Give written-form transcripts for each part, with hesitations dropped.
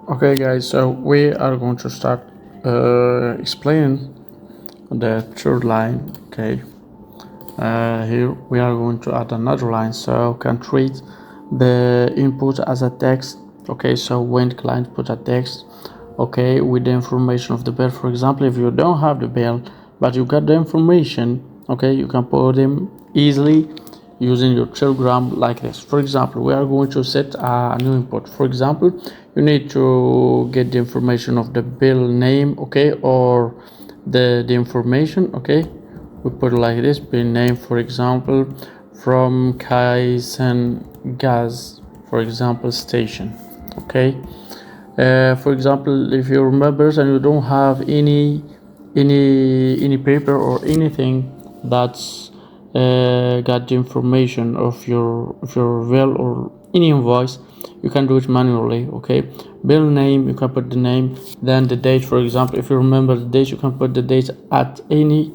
Okay guys, so we are going to start explaining the third line. Okay, here we are going to add another line so can treat the input as a text. Okay, so when the client put a text, okay, with the information of the bill, for example, if you don't have the bill but you got the information, okay, you can put them easily using your telegram like this. For example, we are going to set a new input. For example, you need to get the information of the bill name, okay, or the information, okay. We put it like this: bill name, for example, from Kaizen gas, for example, station. Okay, for example, if you remember and you don't have any paper or anything that's got the information of your bill or any invoice, you can do it manually. Okay, bill name, you can put the name, then the date. For example, if you remember the date, you can put the date at any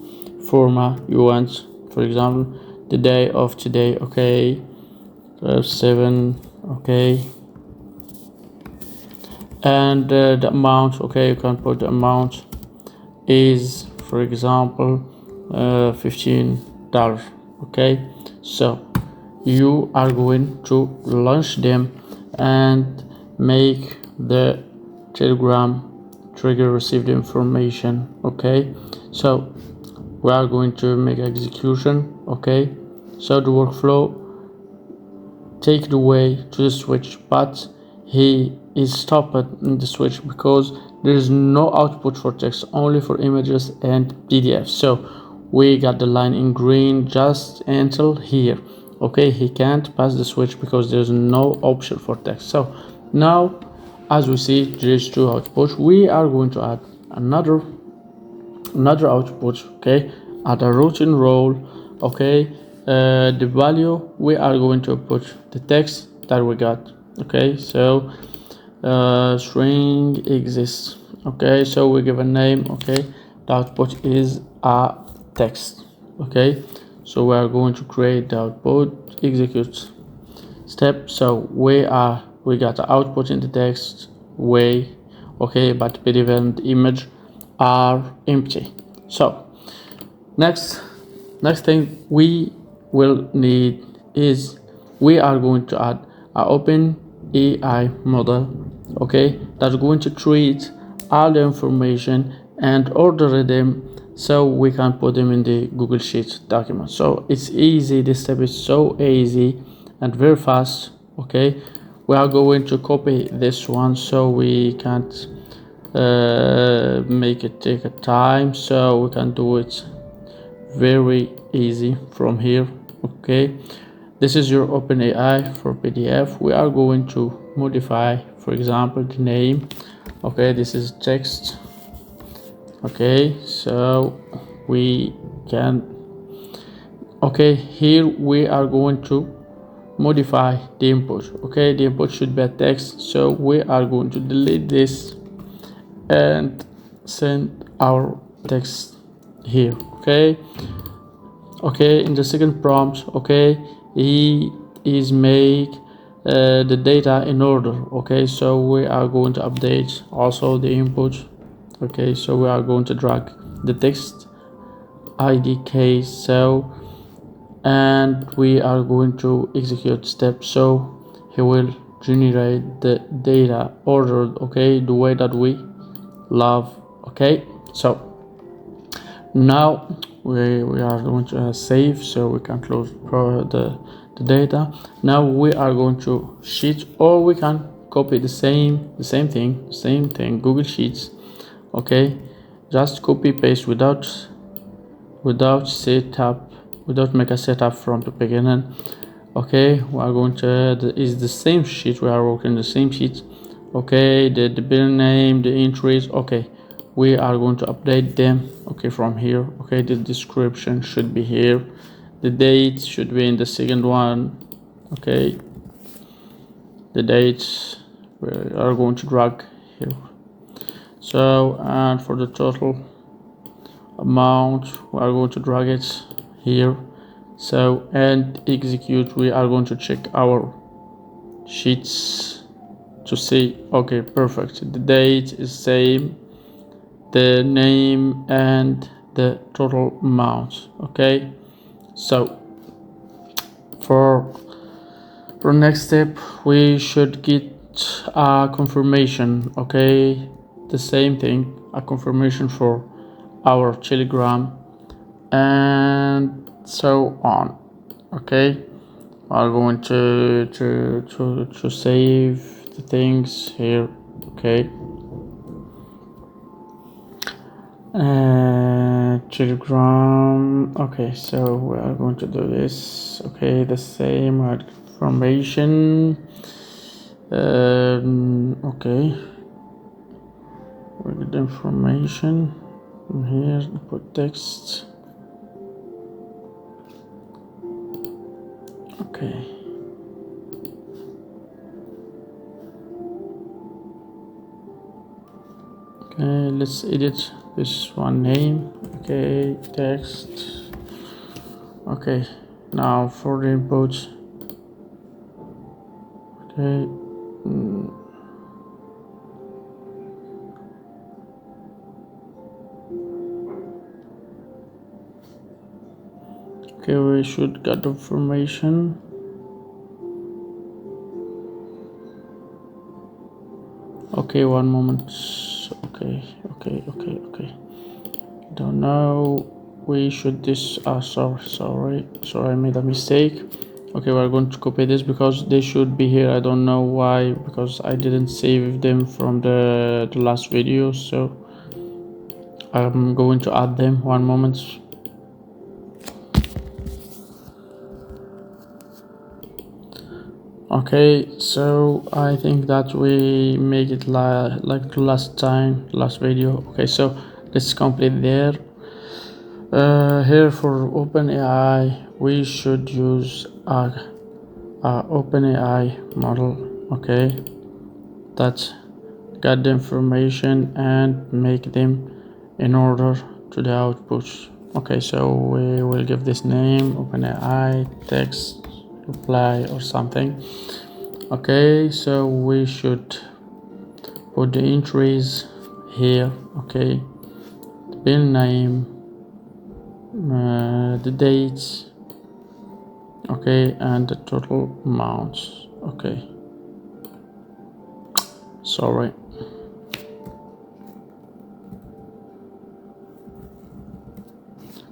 format you want. For example, the day of today, okay, 7, okay, and the amount, okay, you can put the amount is, for example, $15. Okay, so you are going to launch them and make the telegram trigger receive the information. Okay, so we are going to make execution. Okay, so the workflow take the way to the switch, but he is stopped in the switch because there is no output for text, only for images and PDF. So we got the line in green just until here. Okay, he can't pass the switch because there's no option for text. So now, as we see, there is two outputs. We are going to add another output. Okay, add a routine role. Okay, the value we are going to put the text that we got. Okay, so string exists. Okay, so we give a name. Okay, the output is a text. Okay, so we are going to create the output, execute step. So we got the output in the text way. Okay, but PDF and image are empty. So next thing we will need is we are going to add an open AI model, okay, that's going to treat all the information and order them so we can put them in the Google Sheets document. So it's easy, this step is so easy and very fast. Okay, we are going to copy this one so we can't make it take a time, so we can do it very easy from here. Okay, this is your OpenAI for PDF. We are going to modify, for example, the name. Okay, this is text. Okay, so we can, okay, here we are going to modify the input. Okay, the input should be a text, so we are going to delete this and send our text here. Okay, in the second prompt, okay, he is make the data in order. Okay, so we are going to update also the input. Okay, so we are going to drag the text id case, so, and we are going to execute step, so he will generate the data ordered, okay, the way that we love. Okay, so now we are going to save, so we can close the data. Now we are going to sheet, or we can copy the same thing, Google Sheets. Okay, just copy paste without setup, without make a setup from the beginning. Okay, we are going to is the same sheet, we are working the same sheet. Okay, the bill name, the entries, okay, we are going to update them. Okay, from here. Okay, the description should be here, the date should be in the second one. Okay, the dates we are going to drag here. So, and for the total amount we are going to drag it here. So, and execute, we are going to check our sheets to see. Okay, perfect. The date is same, the name and the total amount. Okay, so for next step we should get a confirmation. Okay, the same thing, a confirmation for our Telegram and so on. Okay, I'm going to save the things here. Okay, Telegram. Okay, so we are going to do this. Okay, the same information. Okay, we get information here. Put text. Okay. Okay, let's edit this one name. Okay, text. Okay, now for the input. Okay. Okay, we should get information. Okay, one moment. Okay. Don't know. We should this. Sorry. I made a mistake. Okay, we're going to copy this because they should be here. I don't know why, because I didn't save them from the last video. So I'm going to add them. One moment. Okay, so I think that we make it like last video. Okay, so let's complete there. Here for OpenAI we should use a OpenAI model. Okay, that got the information and make them in order to the outputs. Okay, so we will give this name OpenAI text reply or something. Okay, so we should put the entries here. Okay, the bill name, the dates, okay, and the total amounts. Okay, sorry.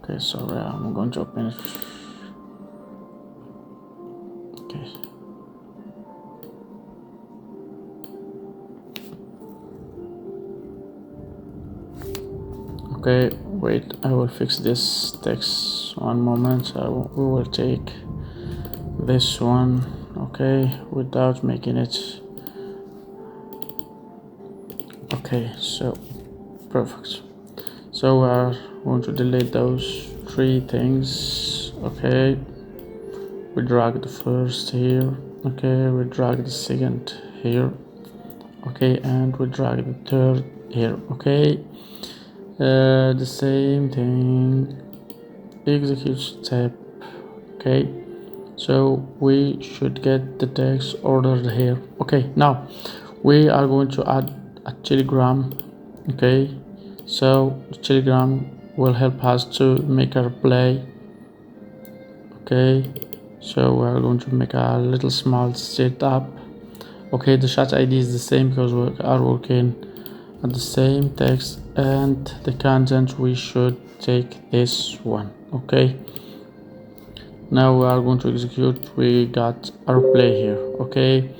Okay, sorry, I'm going to open it. Okay. Okay, wait, I will fix this text. One moment. We will take this one. Okay, without making it. Okay, so perfect. So we are going to delete those three things. Okay, we drag the first here. Okay, we drag the second here. Okay, and we drag the third here. Okay, the same thing, execute step. Okay, so we should get the text ordered here. Okay, now we are going to add a Telegram. Okay, so Telegram will help us to make a reply. Okay, so we are going to make a little small setup. Okay, the chat ID is the same because we are working at the same text, and the content we should take this one. Okay, now we are going to execute. We got our play here. Okay,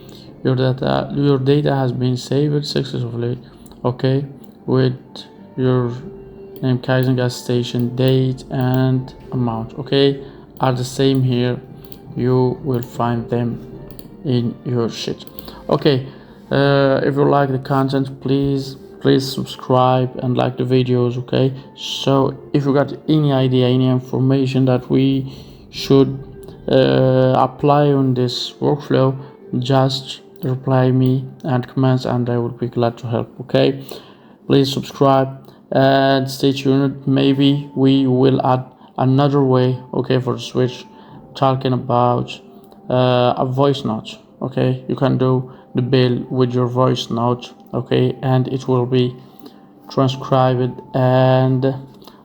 your data has been saved successfully. Okay, with your name, Kaizen gas station, date and amount, okay, are the same here. You will find them in your sheet. Okay, if you like the content, please subscribe and like the videos. Okay, so if you got any idea, any information that we should apply on this workflow, just reply me and comments, and I will be glad to help. Okay, please subscribe and stay tuned. Maybe we will add another way, okay, for the switch, talking about a voice note. Okay, you can do the bill with your voice note, okay, and it will be transcribed and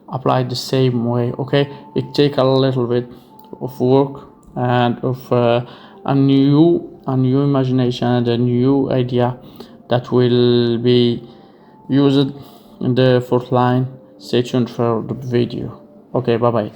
applied the same way. Okay, it take a little bit of work and of a new imagination and a new idea that will be used in the fourth line. Stay tuned for the video. Okay, bye bye.